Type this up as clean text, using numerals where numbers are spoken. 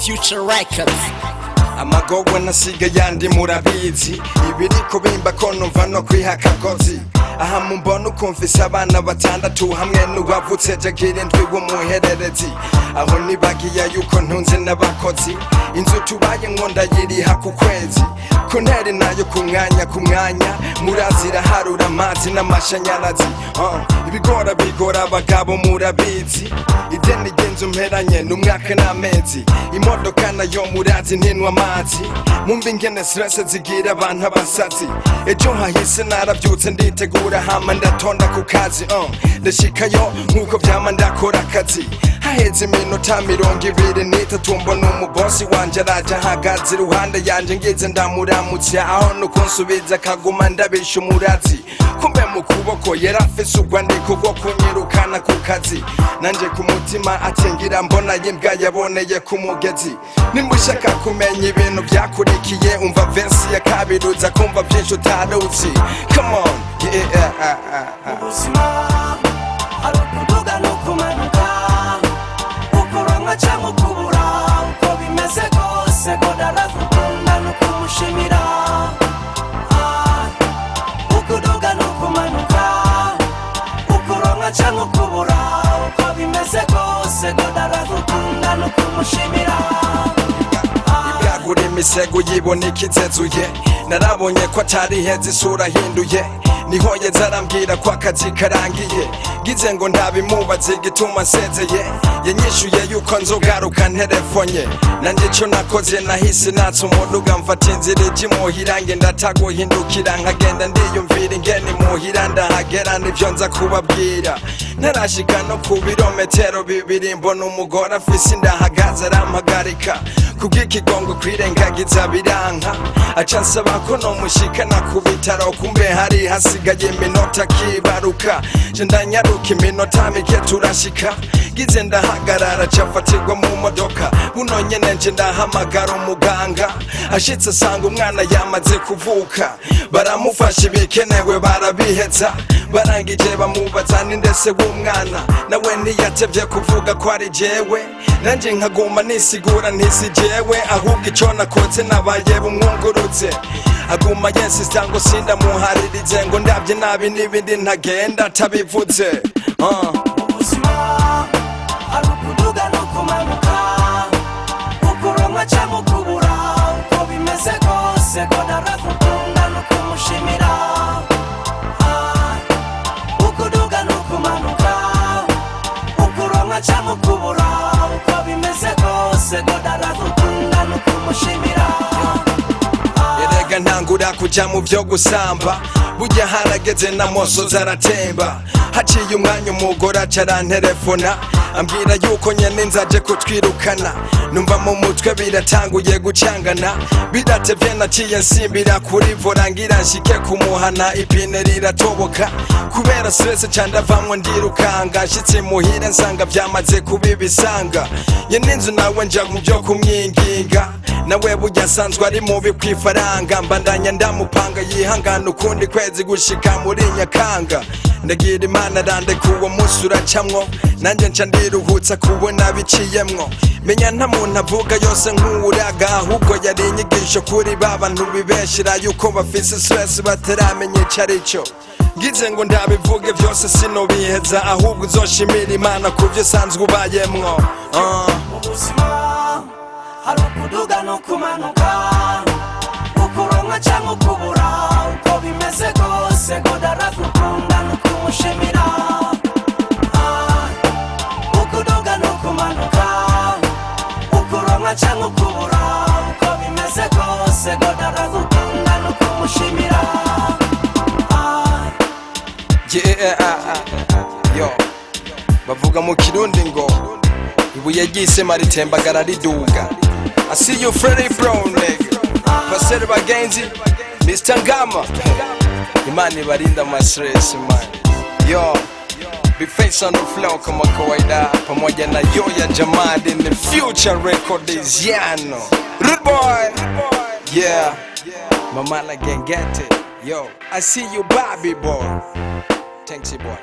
Future Records. Amagowe nasiga yandi murabizi ibiriko bimba ko numva no kwihaka gozi aha mumbona ukumvise abana batandatu hamwe n'uwavutse jagira indwi w'umuhererezi aho nibagiye yuko ntunze n'abakozi inzu tubaye nkonda yiriha ku kwezi kunteri nayo ku mwanya murazira harura amazi n'amashanyarazi ibigora bigora abagabo murabizi ideni genzo mperanye n'umwaka n'amezi imodoka nayo murazi ntinwa amazi mumva ingene stress zigira abantu abasazi ejo hahise narabyutse nditegura hama ndatonda ku kazi ndashikayo nkuko vyama ndakora akazi haheze iminota 23 mbona umubosi wanje araje ahagaze iruhande yanje ngize ndamuramutse aho nuko nsubiza akaguma ndabisha umurazi kumbe mu kuboko yarafise urwandiko rwo kunyirukana ku kazi nanje ku mutima atengira mbona yimbwa yaboneye ku mugezi nimushaka kumenya ibintu byakurikiye umva versi ya kabiri uza kumva byinshi utaruzi come on ubuzima hari ukuduga no kumanuka ukuronka cyangwa ukubura uko bimeze kose goda arakukunda no kumushimira ukuduga no kumanuka ukuronka cyangwa ukubura uko bimeze kose goda arakukunda no kumushimira ibwagura imisego yibona ikizezuye narabonye ko atari heza isura hinduye niho yeza arambwira ko akazi karangiye gize ngo ndabimubaze igituma nsezeye yanyishuye yuko nzogaruka nterefonye nanjye ico nakoze nahise natse umuduga mfata inzira ije imuhira ngenda taguhindukira nkagenda ndiyumvira ingene imuhira ndahagera nivyo nza kubabwira ntarashika no ku birometero bibiri mbona umugore afise indahagaze arampagarika kubw'ikigongo kwirengagiza biranka aca nsaba ko nomushikana ku bitaro kumbe hari hasigaye iminota kibaruka je ndanyaruka iminota mike turashika gize ndahagarara cafatirwa mu modoka buno nyene nje ndahamagara umuganga ashitse asanga umwana yamaze kuvuka baramufasha ibikenewe barabiheza barangije bamubaza n'indese w'umwana nawe ntiyatevye kuvuga ko ari jewe nanje nkaguma nisigura ntisi jewe ahubwo ico nakoze nabaye bumwungurutse aguma yensista ngo sindamuharirize ngo ndavye nabi n'ibindi ntagenda atabivuze ubuzima hari ukuduga no kumanuka ukuronka cyangwa ukubura uko bimeze kose goda arakukunda no kumushimira ukuduga no kumanuka ukuronka cyangwa ukubura uko bimeze kose goda arakukunda no kumushimira erega ntangura kuja mu vyo gusamba burya harageze na moso zaratemba haciye umwanya umugore aca aranterefona ambwira yuko nyene nzaje kutwirukana numva mu mutwe biratanguye gucangana bidatevye naciye nsimbira kuri vora ngira nshike kumuhana ipine riratoboka kubera stress ca ndavamwo ndirukanga nshitse muhira nsanga vyamaze kubibisanga nyene inzu nawe nja mu vyo kumwinginga nawe burya asanzwe ari mubi kwifaranga mbandanya ndamupanga yihangana ukundi kwezi gushika muri Nyakanga ndagira Imana arandeka uwo munsi uracamwo nanje nca ndiruhutsa kubona biciyemwo menya nta muntu avuga yose nk'uraga ahubwo yari inyigisho kuri babantu bibeshira yuko bafise stress bataramenya ico arico gize ngo ndabivuge vyose sinobiheza ahubwo uzoshimira Imana kuvyo sanzwe ubayemwo ubuzima hari ukuduga no kumanuka ukuronka cyangwa ukubura uko bimeze kose goda arakukunda no kumushimira ukuduga no kumanuka ukuronka cyangwa ukubura uko bimeze kose goda arakukunda no kumushimira yo bavuga mu kirundi ngo ibuye ry'isema ritembagara riduga. I see you Freddy Brown nigga Passer bagenzi Mr. Ngama Imani barinda my stress man yo Big face on the floor kama kawaida pamoja na Yoya Jamal in the Future Records yano Rude boy yeah Mama la gang get it yo I see you Bobby boy thanks you boy.